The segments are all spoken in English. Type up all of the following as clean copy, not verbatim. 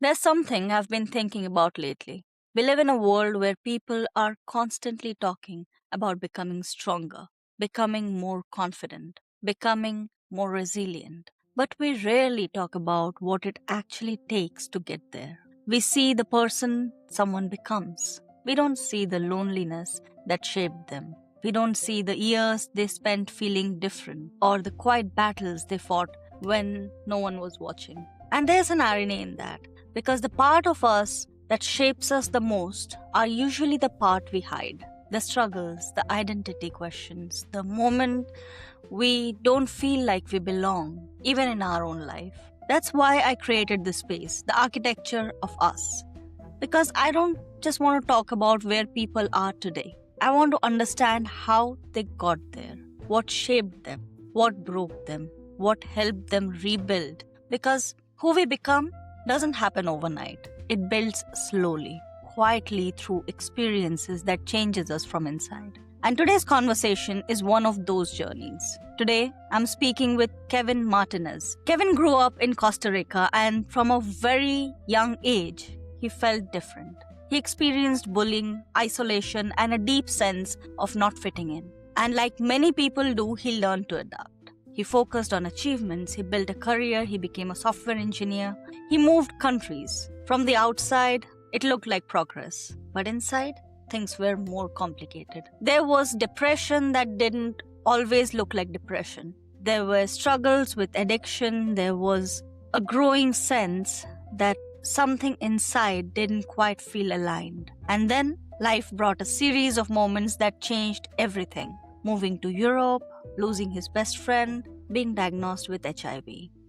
There's something I've been thinking about lately. We live in a world where people are constantly talking about becoming stronger, becoming more confident, becoming more resilient. But we rarely talk about what it actually takes to get there. We see the person someone becomes. We don't see the loneliness that shaped them. We don't see the years they spent feeling different or the quiet battles they fought when no one was watching. And there's an irony in that because the part of us that shapes us the most are usually the part we hide. The struggles, the identity questions, the moment we don't feel like we belong, even in our own life. That's why I created this space, the architecture of us. Because I don't just want to talk about where people are today. I want to understand how they got there, what shaped them, what broke them, what helped them rebuild. Because who we become doesn't happen overnight. It builds slowly, quietly through experiences that changes us from inside. And today's conversation is one of those journeys. Today, I'm speaking with Kevin Martinez. Kevin grew up in Costa Rica and from a very young age, he felt different. He experienced bullying, isolation, and a deep sense of not fitting in. And like many people do, he learned to adapt. He focused on achievements, he built a career, he became a software engineer, he moved countries. From the outside, it looked like progress, but inside, things were more complicated. There was depression that didn't always look like depression. There were struggles with addiction, there was a growing sense that something inside didn't quite feel aligned. And then life brought a series of moments that changed everything. Moving to Europe, losing his best friend, being diagnosed with HIV.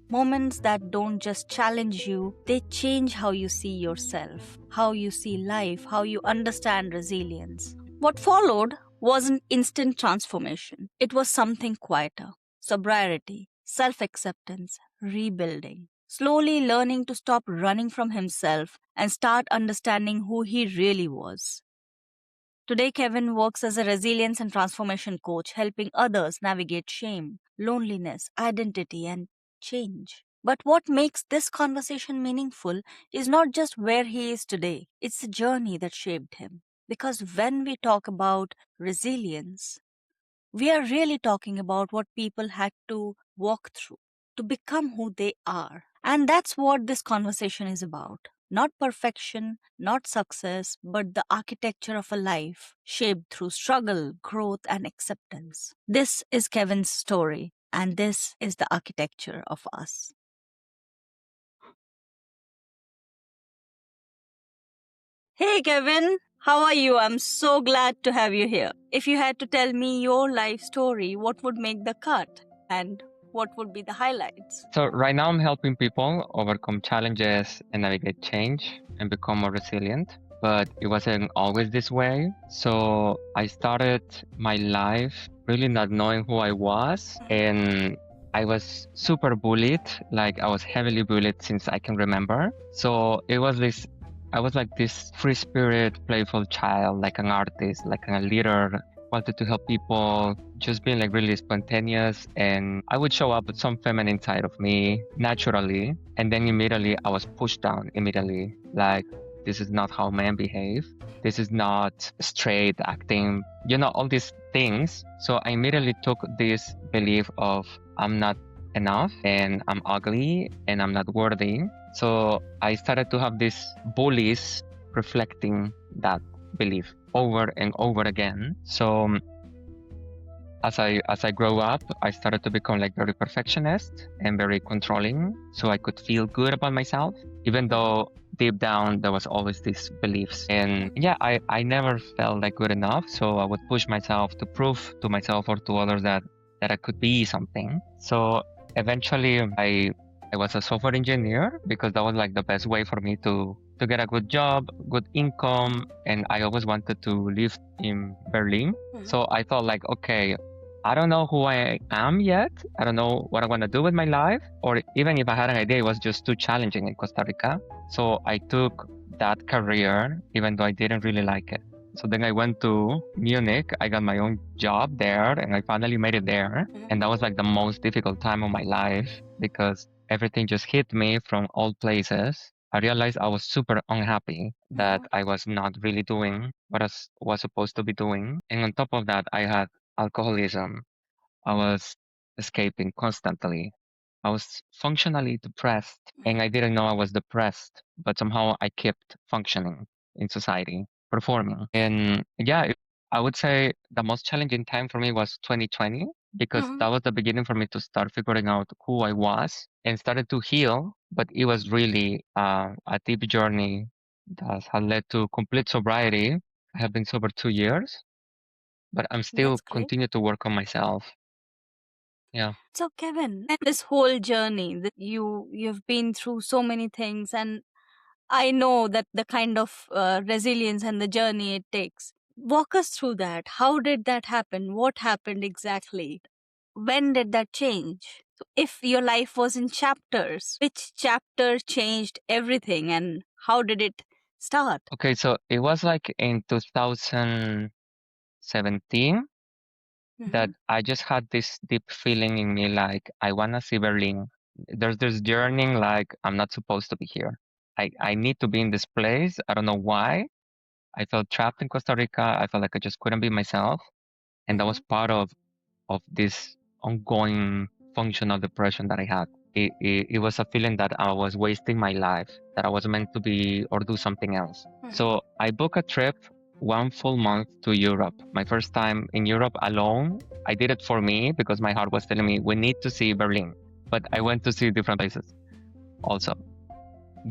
Moments that don't just challenge you, they change how you see yourself, how you see life, how you understand resilience. What followed wasn't instant transformation. It was something quieter. Sobriety, self-acceptance, rebuilding. Slowly learning to stop running from himself and start understanding who he really was. Today, Kevin works as a resilience and transformation coach, helping others navigate shame, loneliness, identity, and change. But what makes this conversation meaningful is not just where he is today, it's the journey that shaped him. Because when we talk about resilience, we are really talking about what people had to walk through to become who they are. And that's what this conversation is about. Not perfection, not success, but the architecture of a life shaped through struggle, growth, and acceptance. This is Kevin's story, and this is the architecture of us. Hey, Kevin, how are you? I'm so glad to have you here. If you had to tell me your life story, what would make the cut? And what would be the highlights? So right now I'm helping people overcome challenges and navigate change and become more resilient. But it wasn't always this way. So I started my life really not knowing who I was. And I was super bullied. Like I was heavily bullied since I can remember. So I was like this free spirit, playful child, like an artist, like a leader, wanted to help people, just being like really spontaneous. And I would show up with some feminine side of me naturally. And then immediately I was pushed down immediately. Like, this is not how men behave. This is not straight acting, all these things. So I immediately took this belief of I'm not enough and I'm ugly and I'm not worthy. So I started to have these bullies reflecting that belief over and over again. So as I grow up, I started to become like very perfectionist and very controlling, so I could feel good about myself, even though deep down there was always these beliefs. And yeah, I never felt like good enough, so I would push myself to prove to myself or to others that I could be something. So eventually I was a software engineer because that was like the best way for me to get a good job, good income, and I always wanted to live in Berlin. So I thought like, okay, I don't know who I am yet. I don't know what I want to do with my life, or even if I had an idea, it was just too challenging in Costa Rica. So I took that career, even though I didn't really like it. So then I went to Munich. I got my own job there and I finally made it there. And that was like the most difficult time of my life because everything just hit me from all places. I realized I was super unhappy that Mhm. I was not really doing what I was supposed to be doing. And on top of that, I had alcoholism. I was escaping constantly. I was functionally depressed, and I Mhm. didn't know I was depressed, but somehow I kept functioning in society, performing. And yeah, I would say the most challenging time for me was 2020 because Mhm. that was the beginning for me to start figuring out who I was and started to heal. But it was really a deep journey that had led to complete sobriety. I have been sober 2 years, but I'm still That's great. continue to work on myself. Yeah. So, Kevin, and this whole journey that you've been through so many things, and I know that the kind of resilience and the journey it takes. Walk us through that. How did that happen? What happened exactly? When did that change? So if your life was in chapters, which chapter changed everything and how did it start? Okay, so it was like in 2017 that Mhm. I just had this deep feeling in me like I wanna see Berlin. There's this yearning like I'm not supposed to be here. I need to be in this place. I don't know why. I felt trapped in Costa Rica. I felt like I just couldn't be myself. And that was Mhm. part of this ongoing functional depression that I had. It was a feeling that I was wasting my life, that I was meant to be or do something else. Mhm. So I booked a trip 1 full month to Europe. My first time in Europe alone. I did it for me because my heart was telling me we need to see Berlin. But I went to see different places also.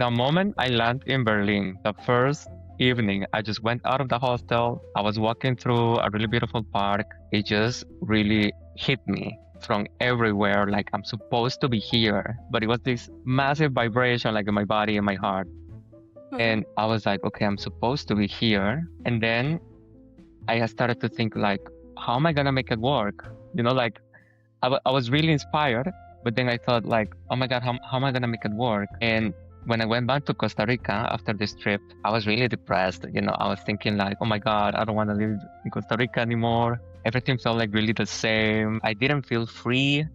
The moment I land in Berlin, the first evening, I just went out of the hostel. I was walking through a really beautiful park. It just really hit me from everywhere. Like I'm supposed to be here, but it was this massive vibration like in my body and my heart. Mhm. And I was like, okay, I'm supposed to be here. And then I started to think like, how am I gonna make it work? Like I was really inspired, but then I thought like, oh my God, how am I gonna make it work? And when I went back to Costa Rica after this trip, I was really depressed. I was thinking like, oh my God, I don't want to live in Costa Rica anymore. Everything felt like really the same. I didn't feel free.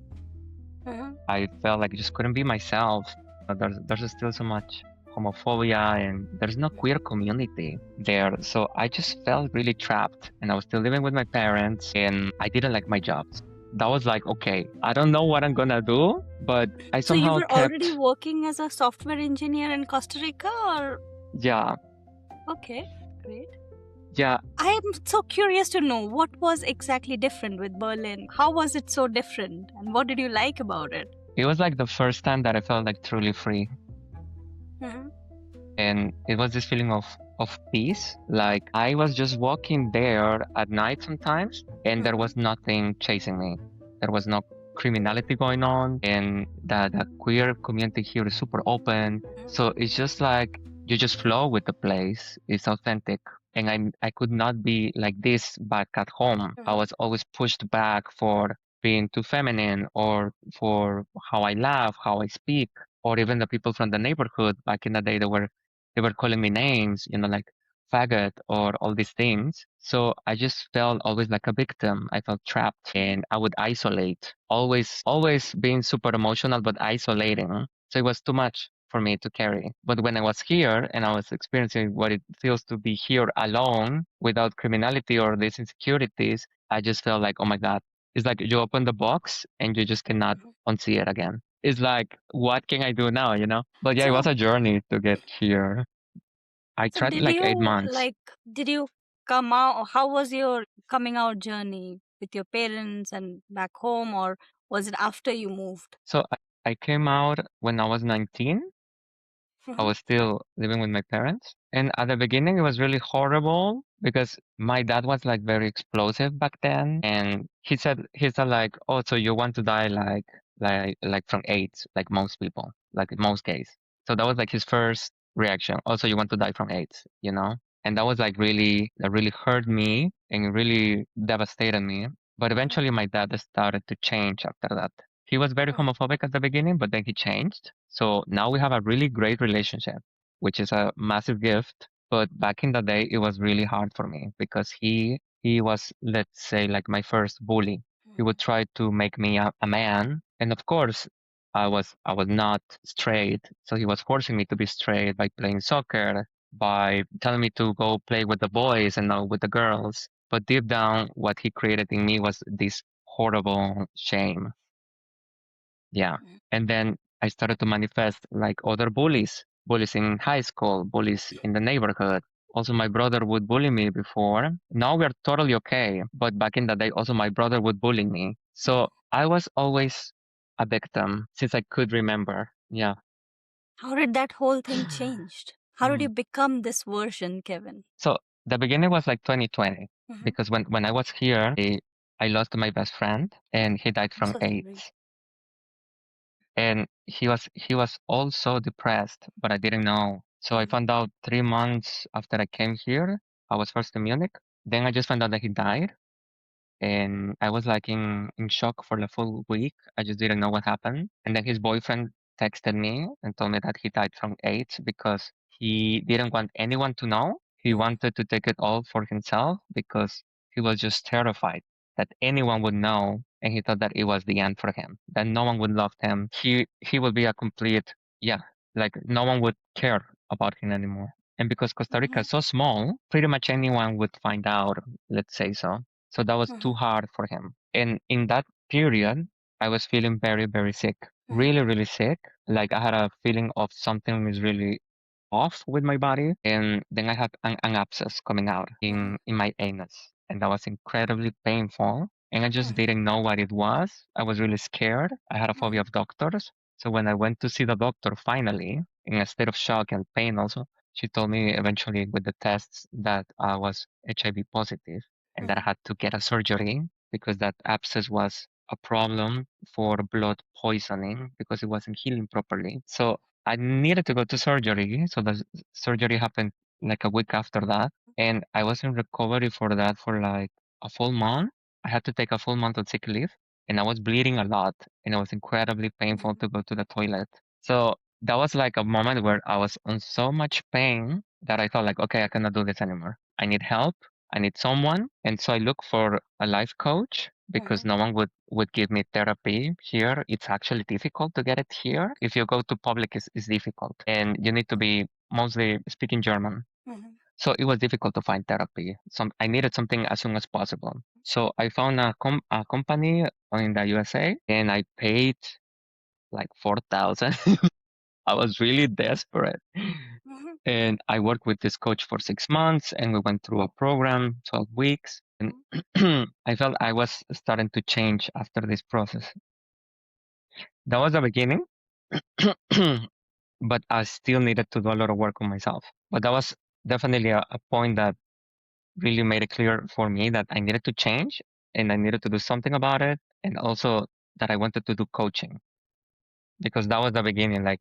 Mhm. I felt like I just couldn't be myself. There's still so much homophobia and there's no queer community there. So I just felt really trapped and I was still living with my parents and I didn't like my job. That was like, okay, I don't know what I'm gonna do, but I So you somehow were already kept, working as a software engineer in Costa Rica or yeah, okay, great. yeah. I am so curious to know what was exactly different with Berlin. How was it so different and what did you like about it? It was like the first time that I felt like truly free. Mhm. And it was this feeling of peace. Like I was just walking there at night sometimes and there Mhm. was nothing chasing me. There was no criminality going on and the queer community here is super open. So it's just like you just flow with the place. It's authentic. And I could not be like this back at home. I Mhm. was always pushed back for being too feminine or for how I laugh, how I speak, or even the people from the neighborhood back in the day, they were calling me names, like faggot or all these things. So I just felt always like a victim. I felt trapped and I would isolate, always being super emotional, but isolating. So it was too much for me to carry. But when I was here and I was experiencing what it feels to be here alone without criminality or these insecurities, I just felt like, oh my God, it's like you open the box and you just cannot Mhm. unsee it again. It's like, what can I do now? But yeah, it was So a journey to get here. I So tried did like 8 months. did you come out? How was your coming out journey with your parents and back home, or was it after you moved? So I came out when I was 19. I Mhm. was still living with my parents. And at the beginning, it was really horrible because my dad was like very explosive back then. And he said like, oh, so you want to die like from AIDS, like most people, like most gays. So that was like his first reaction. Also, you want to die from AIDS? And that was like that really hurt me and really devastated me. But Mhm. eventually my dad started to change after that. He was very Mhm. homophobic at the beginning, but then he changed. So now we have a really great relationship, which is a massive gift. But back in the day, it was really hard for me because he was, let's say, like my first bully. He would Mhm. try to make me a man. And of course, I was not straight. So he was forcing me to be straight by playing soccer, by telling me to go play with the boys and not with the girls. But deep down, what he created in me was this horrible shame. Yeah. And then I started to manifest like other bullies in high school, bullies in the neighborhood. Also, my brother would bully me before. Now we're totally okay. But back in the day, also my brother would bully me. So I was always a victim since I could remember. Yeah. How did that whole thing changed? How did you become this version, Kevin? So the beginning was like 2020 Mhm. because when I was here, I lost my best friend and he died from So sorry. AIDS. And he was also depressed, but I didn't know. So I found out 3 months after I came here. I was first in Munich. Then I just found out that he died, and I was like in shock for the full week. I just didn't know what happened. And then his boyfriend texted me and told me that he died from AIDS because he didn't want anyone to know. He wanted to take it all for himself because he was just terrified that anyone would know, and he thought that it was the end for him, that no one would love him. He would be a complete, yeah, like no one would care about him anymore. And because Costa Rica is so small, pretty much anyone would find out, let's say so. So that was too hard for him. And in that period, I was feeling very, very sick, really, really sick. Like I had a feeling of something is really off with my body. And then I had an abscess coming out in my anus. And that was incredibly painful. And I just didn't know what it was. I was really scared. I had a phobia of doctors. So when I went to see the doctor finally, in a state of shock and pain also, she told me eventually with the tests that I was HIV positive and that I had to get a surgery because that abscess was a problem for blood poisoning because it wasn't healing properly. So I needed to go to surgery. So the surgery happened like a week after that. And I was in recovery for that for like a full month. I had to take a full month of sick leave and I was bleeding a lot and it was incredibly painful to go to the toilet. So that was like a moment where I was on so much pain that I thought like, okay, I cannot do this anymore. I need help. I need someone. And so I look for a life coach because no one would give me therapy here. It's actually difficult to get it here. If you go to public, it's difficult and you need to be mostly speaking German. So it was difficult to find therapy. I needed something as soon as possible. So I found a company in the USA and I paid like 4,000. I was really desperate. And I worked with this coach for 6 months and we went through a program, 12 weeks. And I felt I was starting to change after this process. That was the beginning, but I still needed to do a lot of work on myself. But that was definitely a point that really made it clear for me that I needed to change and I needed to do something about it. And also that I wanted to do coaching because that was the beginning. Like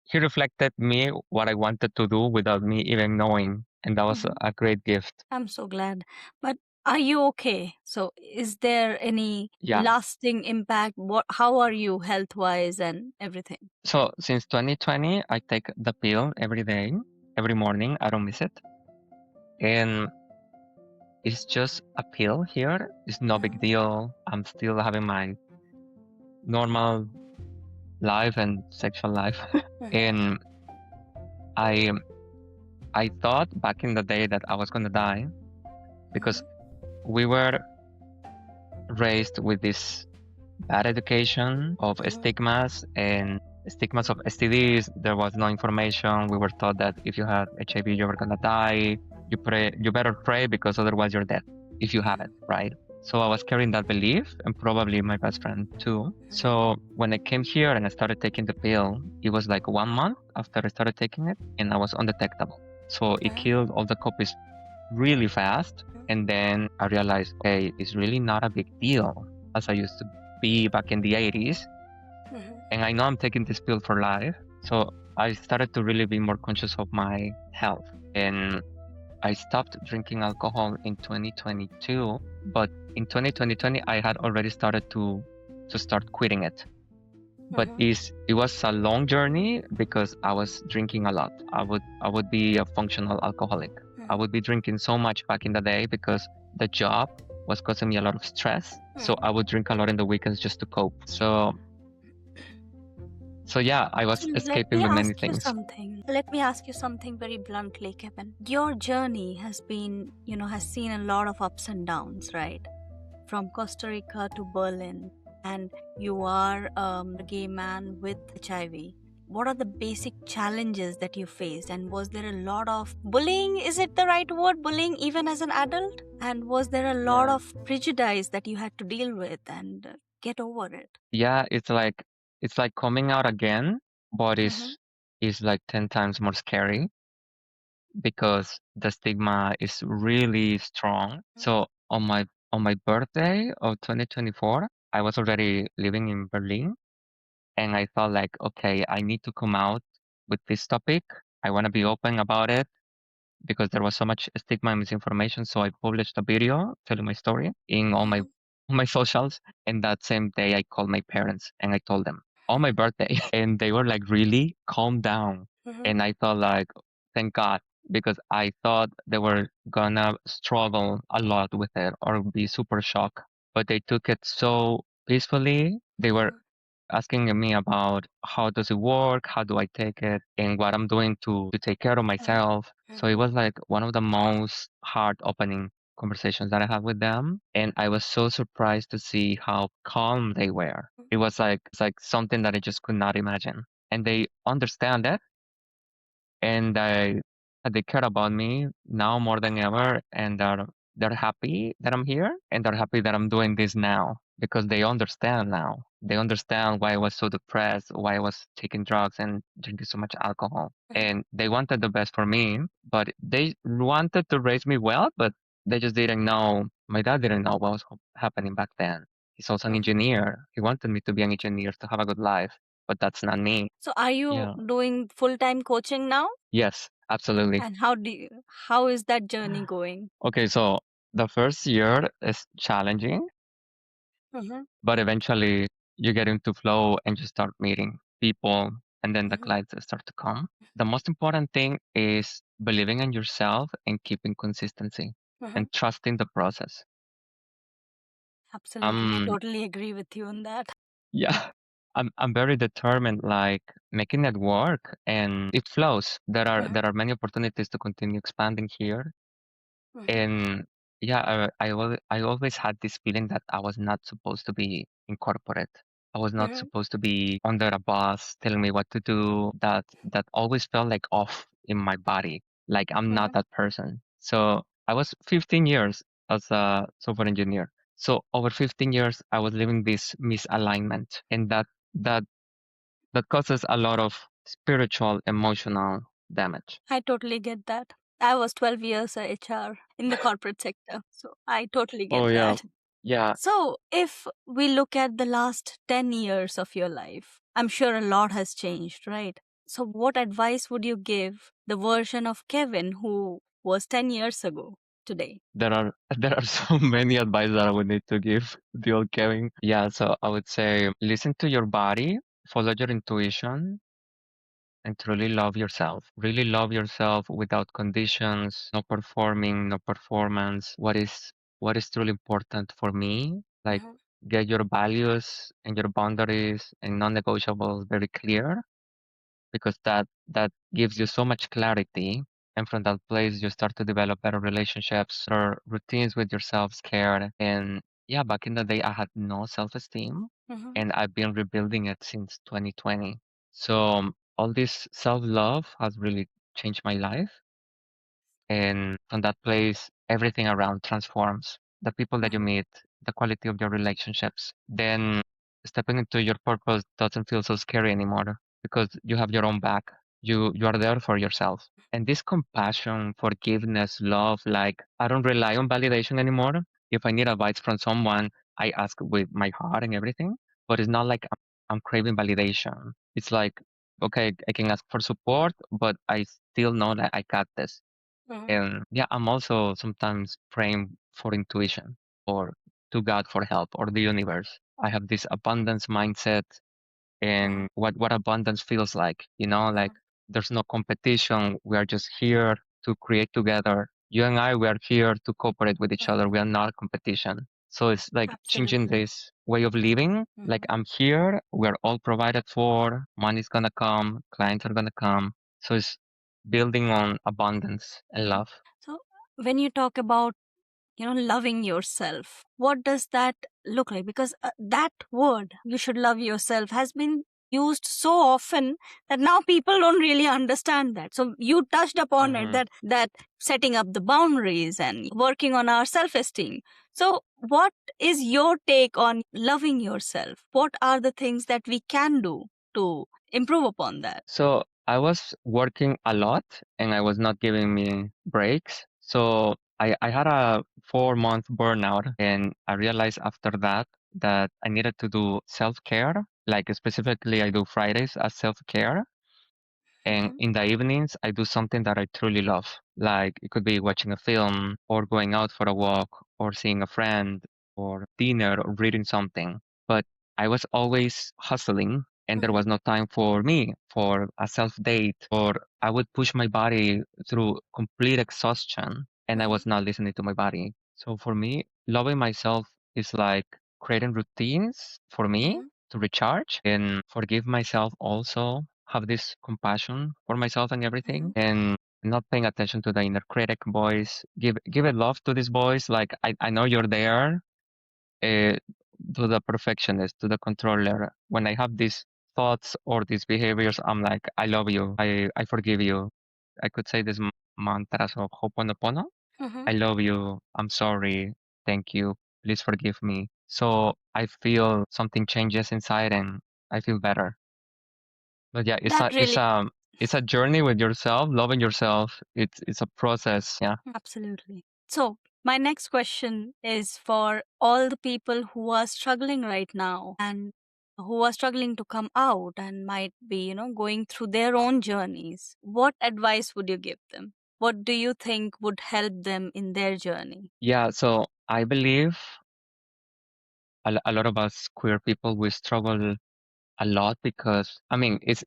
he reflected me what I wanted to do without me even knowing. And that was a great gift. I'm so glad. But are you okay? So, is there any Yeah. lasting impact? How are you health wise and everything? So since 2020, I take the pill every day, every morning. I don't miss it. And it's just a pill here. It's no big deal. I'm still having my normal life and sexual life. And I I thought back in the day that I was gonna die because we were raised with this bad education of stigmas and stigmas of STDs. There was no information. We were taught that if you had HIV, you were gonna die. You better pray because otherwise you're dead if you have it, right? So I was carrying that belief and probably my best friend too. So when I came here and I started taking the pill, it was like 1 month after I started taking it and I was undetectable. So it killed all the copies really fast. And then I realized, okay, it's really not a big deal as I used to be back in the 80s. And I know I'm taking this pill for life. So I started to really be more conscious of my health. And I stopped drinking alcohol in 2022, but in 2020 I had already started to start quitting it. But it was a long journey because I was drinking a lot. I would be a functional alcoholic. I would be drinking so much back in the day because the job was causing me a lot of stress. So I would drink a lot in the weekends just to cope. So So yeah, I was So let escaping me with many ask you things. something. Let me ask you something very bluntly, Kevin. Your journey has been, has seen a lot of ups and downs, right? From Costa Rica to Berlin, and you are a gay man with HIV. What are the basic challenges that you faced? And was there a lot of bullying? Is it the right word, bullying, even as an adult? And was there a lot Yeah. of prejudice that you had to deal with and get over it? Yeah, it's like coming out again, but Mm-hmm. is like 10 times more scary because the stigma is really strong. So on my birthday of 2024, I was already living in Berlin and I thought like, okay, I need to come out with this topic. I want to be open about it because there was so much stigma and misinformation. So I published a video telling my story in all my Mm-hmm. on my socials. And that same day, I called my parents and I told them on my birthday, and they were like, "Really? Calm down." Mm-hmm. And I thought like, thank God, because I thought they were gonna struggle a lot with it or be super shocked. But they took it so peacefully. They were Mm-hmm. asking me about how does it work, how do I take it, and what I'm doing to take care of myself. So it Mm-hmm. was like one of the most heart opening conversations that I had with them. And I was so surprised to see how calm they were. It was like it's like something that I just could not imagine. And they understand it and they care about me now more than ever, and they're happy that I'm here, and they're happy that I'm doing this now because they understand now. They understand why I was so depressed, why I was taking drugs and drinking so much alcohol, and they wanted the best for me, but they wanted to raise me well, but they just didn't know. My dad didn't know what was happening back then. He's also an Mm-hmm. engineer. He wanted me to be an engineer to have a good life, but that's not me. So are you Yeah. doing full-time coaching now? Yes, absolutely. And how is that journey going? Okay, so the first year is challenging, Mm-hmm. but eventually you get into flow and you start meeting people, and then the Mm-hmm. clients start to come. The most important thing is believing in yourself and keeping consistency Mm-hmm. and trusting the process. Absolutely. I Um, totally agree with you on that. yeah, I'm very determined, like making it work, and it flows. Mm-hmm. There are many opportunities to continue expanding here. Mm-hmm. And yeah, I always had this feeling that I was not supposed to be in corporate. I was not Mm-hmm. supposed to be under a boss telling me what to do. That always felt like off in my body, like I'm not Mm-hmm. that person. So I was 15 years as a software engineer. So over 15 years, I was living this misalignment, and that that causes a lot of spiritual, emotional damage. I totally get that. I was 12 years a HR in the corporate sector, so I totally Oh get yeah, that. yeah. So, if we look at the last 10 years of your life, I'm sure a lot has changed, right? So, what advice would you give the version of Kevin who was 10 years ago today? There are there are so many advice that I would need to give the old Kevin. Yeah, so I would say listen to your body, follow your intuition, and truly love yourself. Really love yourself without conditions, no performing, no performance. What is truly important for me? Like Mhm. get your values and your boundaries and non-negotiables very clear because that gives you so much clarity, and from that place you start to develop better relationships or routines with yourself, care. And yeah, back in the day I had no self-esteem, Mhm. and I've been rebuilding it since 2020. So all this self-love has really changed my life, and from that place everything around transforms. The people that you Mhm. meet, the quality of your relationships, then stepping into your purpose doesn't feel so scary anymore because you have your own back. You are there for yourself. And this compassion, forgiveness, love, like I don't rely on validation anymore. If I need advice from someone, I ask with my heart and everything, but it's not like I'm craving validation. It's like, okay, I can ask for support, but I still know that I got this. Mhm. And yeah, I'm also sometimes praying for intuition or to God for help or the universe. I have this abundance mindset, Mhm. and what abundance feels like, like Mhm. there's no competition. We are just here to create together. You and I, we are here to cooperate with each other. Mhm. We are not competition. So it's like changing Absolutely. this. way of living. Like Mhm. I'm here, we're all provided for, money's gonna come, clients are gonna come. So it's building on abundance and Mhm. love. So when you talk about loving yourself, what does that look like? Because that word, you should love yourself, has been used so often that now people don't really understand that. So you touched upon it, Mhm. that setting up the boundaries and working on our self esteem. So what is your take on loving yourself? What are the things that we can do to improve upon that? So I was working a lot and I was not giving me breaks. So I had a 4 month burnout and I realized after that that I needed to do self care. Like specifically, I do Fridays as self care. And Mhm. in the evenings, I do something that I truly love. Like it could be watching a film or going out for a walk or seeing a friend or dinner or reading something. But I was always hustling and there Mhm. was no time for me, for a self date, or I would push my body through complete exhaustion and I Mhm. was not listening to my body. So for me, loving myself is like creating routines for me Mhm. to recharge and forgive myself also, have this compassion for myself and everything, Mhm. and not paying attention to the inner critic voice. Give it love to this voice. Like I know you're there. Uh, to the perfectionist, to the controller. When I have these thoughts or these behaviors, I'm like, I love you. I forgive you. I could say this mantras of Ho'oponopono. Mhm. I love you. I'm sorry. Thank you. Please forgive me. So I feel something changes inside and I feel better. But yeah, That really. it's a journey with yourself, loving yourself. It's a process. Yeah. Absolutely. So, my next question is for all the people who are struggling right now and who are struggling to come out and might be, going through their own journeys. What advice would you give them? What do you think would help them in their journey? Yeah. So I believe a lot of us queer people, we struggle a lot because I mean it's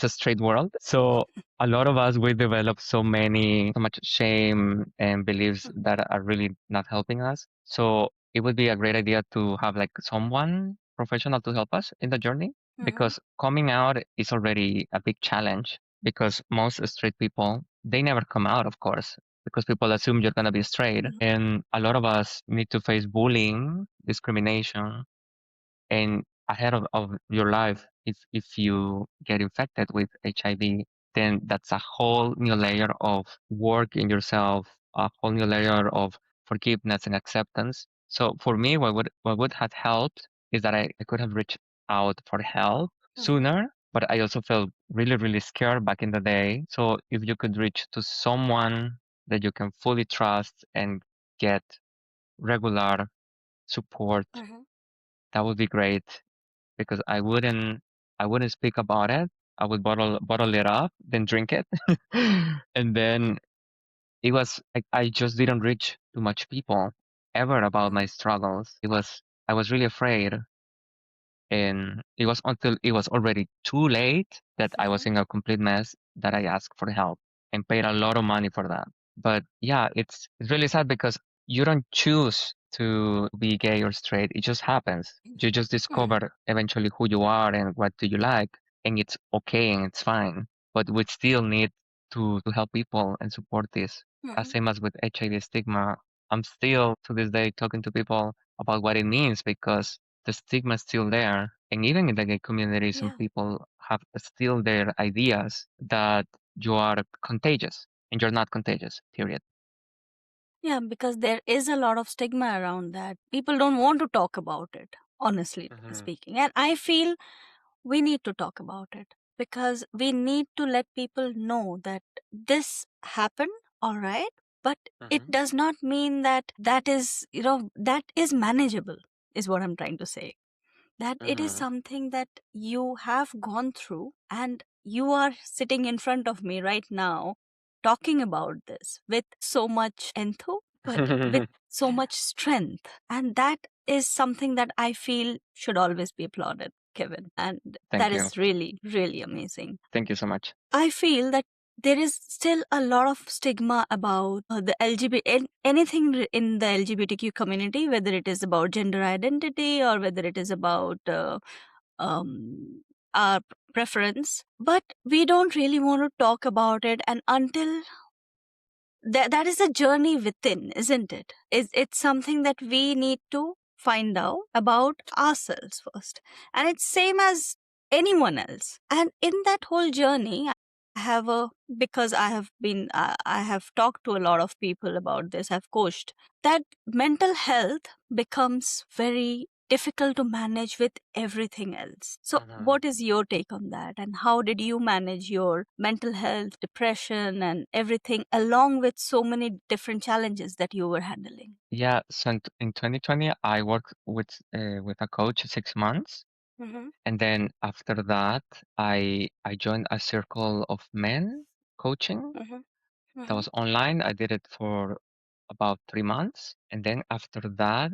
a straight world. So a lot of us we develop so much shame and beliefs that are really not helping us. So it would be a great idea to have like someone professional to help us in the journey Mm-hmm. because coming out is already a big challenge because most straight people they never come out, of course, because people assume you're gonna be straight. And a lot of us need to face bullying, discrimination, and ahead of your life, if you get infected with HIV, then that's a whole new layer of work in yourself, a whole new layer of forgiveness and acceptance. So for me, what would have helped is that I could have reached out for help Mm-hmm. sooner, but I also felt really, really scared back in the day. So if you could reach to someone that you can fully trust and get regular support, Mm-hmm. that would be great because I wouldn't speak about it. I would bottle it up, then drink it. And then I just didn't reach too much people ever about my struggles. I was really afraid, and it was until it was already too late that I was Mm-hmm. in a complete mess that I asked for help and paid a lot of money for that. But yeah, it's really sad because you don't choose to be gay or straight. It just happens. You just Mm-hmm. discover eventually who you are and what do you like, and it's okay and it's fine. But we still need to help people and support this. As Mm-hmm. same as with HIV stigma, I'm still to this day talking to people about what it means because the stigma is still there. And even in the gay community, some Yeah. people have still their ideas that you are contagious and you're not contagious, period. Yeah, because there is a lot of stigma around that. People don't want to talk about it, honestly Hmm. speaking. And I feel we need to talk about it because we need to let people know that this happened, all right, but it Hmm. does not mean that that is manageable, is what I'm trying to say. That it is Hmm. something that you have gone through, and you are sitting in front of me right now talking about this with so much enthu, but with so much strength. And that is something that I feel should always be applauded, Kevin. And that Thank you. is really, really amazing. Thank you so much. I feel that there is still a lot of stigma about the LGBT, anything in the LGBTQ community, whether it is about gender identity or whether it is about um, our preference. But we don't really want to talk about it, and until that is a journey within, isn't it? It's something that we need to find out about ourselves first, and it's same as anyone else. And in that whole journey, I have a because I have been I have talked to a lot of people about this. I've coached that mental health becomes very difficult to manage with everything else. So, what is your take on that? And how did you manage your mental health, depression, and everything along with so many different challenges that you were handling? Yeah, so in 2020, I worked with a coach 6 months, Mm-hmm, and then after that, I joined a circle of men coaching mm-hmm, that mm-hmm, was online. I did it for about 3 months, and then after that,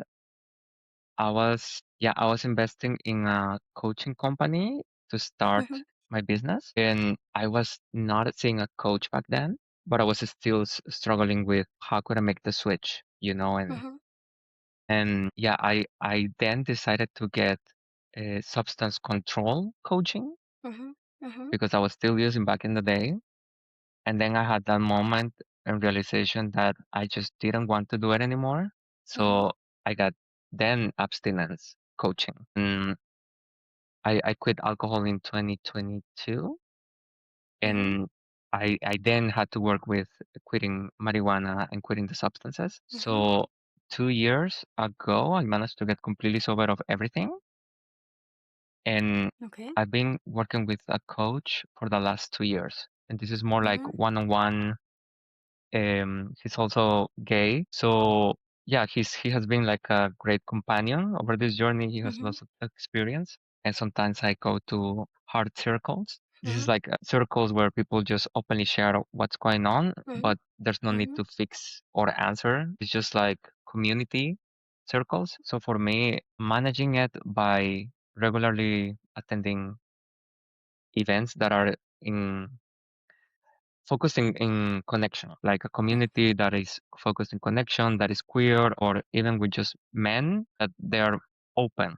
I was investing in a coaching company to start mm-hmm, my business, and I was not seeing a coach back then, but I was still struggling with how could I make the switch, mm-hmm, and yeah, I then decided to get substance control coaching mm-hmm, mm-hmm, because I was still using back in the day. And then I had that moment and realization that I just didn't want to do it anymore. mm-hmm, So I got then abstinence coaching. I quit alcohol in 2022, mm-hmm, and I then had to work with quitting marijuana and quitting the substances. mm-hmm. So 2 years ago, I managed to get completely sober of everything. And Okay. I've been working with a coach for the last 2 years. And this is more like Mm-hmm, one-on-one. He's also gay. So yeah, he has been like a great companion over this journey. He has mm-hmm, lots of experience. And sometimes I go to hard circles. This is mm-hmm, like circles where people just openly share what's going on, mm-hmm, but there's no need mm-hmm, to fix or answer. It's just like community circles. So for me, managing it by regularly attending events that are in focusing in connection, like a community that is focused in connection, that is queer, or even with just men that they are open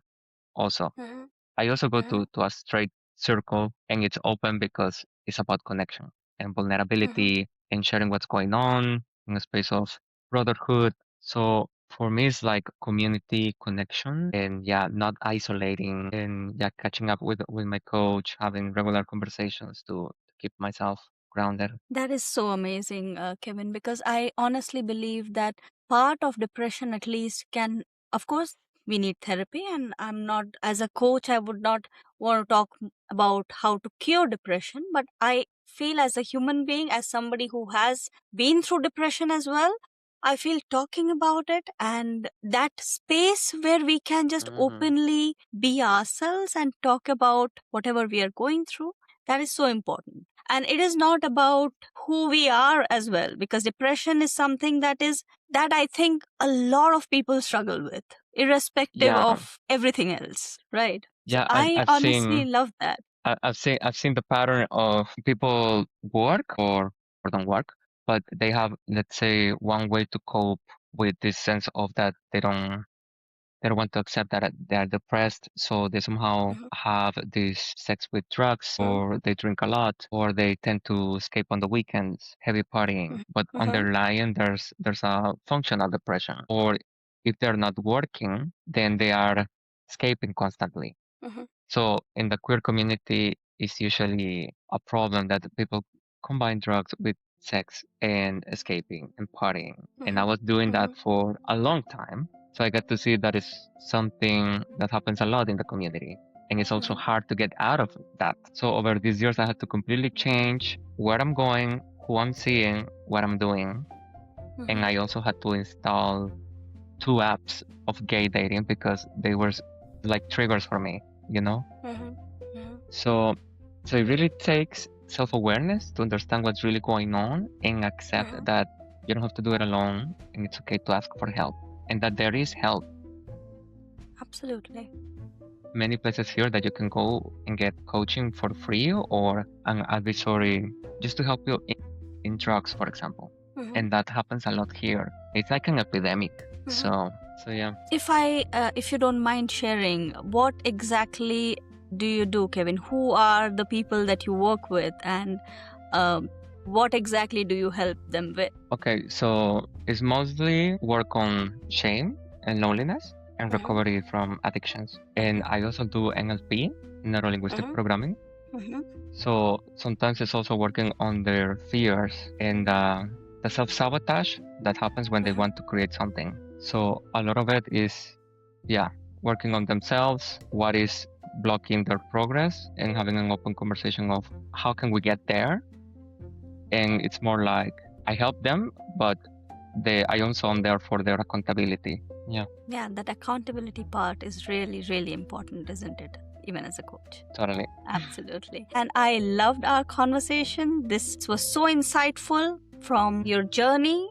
also. mm-hmm, I also go mm-hmm, to a straight circle and it's open because it's about connection and mm-hmm. vulnerability and sharing what's going on in a space of brotherhood. So for me, it's like community connection and yeah, not isolating and yeah, catching up with my coach, having regular conversations to keep myself grounded. That is so amazing, Kevin, because I honestly believe that part of depression, at least, can, of course, we need therapy. And I'm not, as a coach, I would not want to talk about how to cure depression, but I feel as a human being, as somebody who has been through depression as well, I feel talking about it and that space where we can just Hmm. openly be ourselves and talk about whatever we are going through, that is so important. And it is not about who we are as well, because depression is something that I think a lot of people struggle with, irrespective Yeah, of everything else, right? So yeah, I I've honestly seen love that. I've seen the pattern of people work or don't work, but they have, let's say, one way to cope with this sense of that they don't want to accept that they are depressed, so they somehow Mhm, have this sex with drugs, mhm, or they drink a lot, or they tend to escape on the weekends, heavy partying. mhm, But mhm, underlying, there's a functional depression. Or if they're not working, then they are escaping constantly. mhm, So in the queer community, it's usually a problem that people combine drugs with sex and escaping and partying. And I mhm, was doing that mhm, for a long time. So I got to see that is something that happens a lot in the community. And it's also mhm, hard to get out of that. So over these years, I had to completely change where I'm going, who I'm seeing, what I'm doing. And mhm, I also had to install 2 apps of gay dating because they were like triggers for me, you know? mhm, mhm, So, so it really takes self-awareness to understand what's really going on and accept mhm. that you don't have to do it alone and it's okay to ask for help and that there is help. Absolutely. many places here that you can go and get coaching for free or an advisory just to help you in drugs, for example. And that happens a lot here. It's like an epidemic. So yeah. If you don't mind sharing, what exactly do you do, Kevin? Who are the people that you work with, and what exactly do you help them with? Okay, so it's mostly work on shame and loneliness and recovery from addictions. And I also do NLP, neuro linguistic programming. So sometimes it's also working on their fears and the self sabotage that happens when they want to create something. So a lot of it is, yeah, working on themselves, what is blocking their progress, and having an open conversation of how can we get there. And it's more like I help them, but I also am there for their accountability. Yeah. Yeah, that accountability part is really, really important, isn't it? Even as a coach. Totally. Absolutely. And I loved our conversation. This was so insightful from your journey.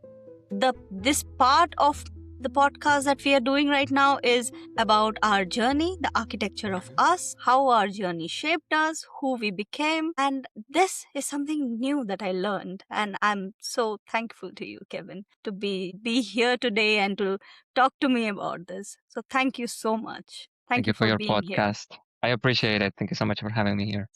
This part of the podcast that we are doing right now is about our journey, the architecture of us, how our journey shaped us, who we became. And this is something new that I learned. And I'm so thankful to you, Kevin, to be here today and to talk to me about this. So thank you so much. Thank Thank you you for for your being here. podcast. I appreciate it. Thank you so much for having me here.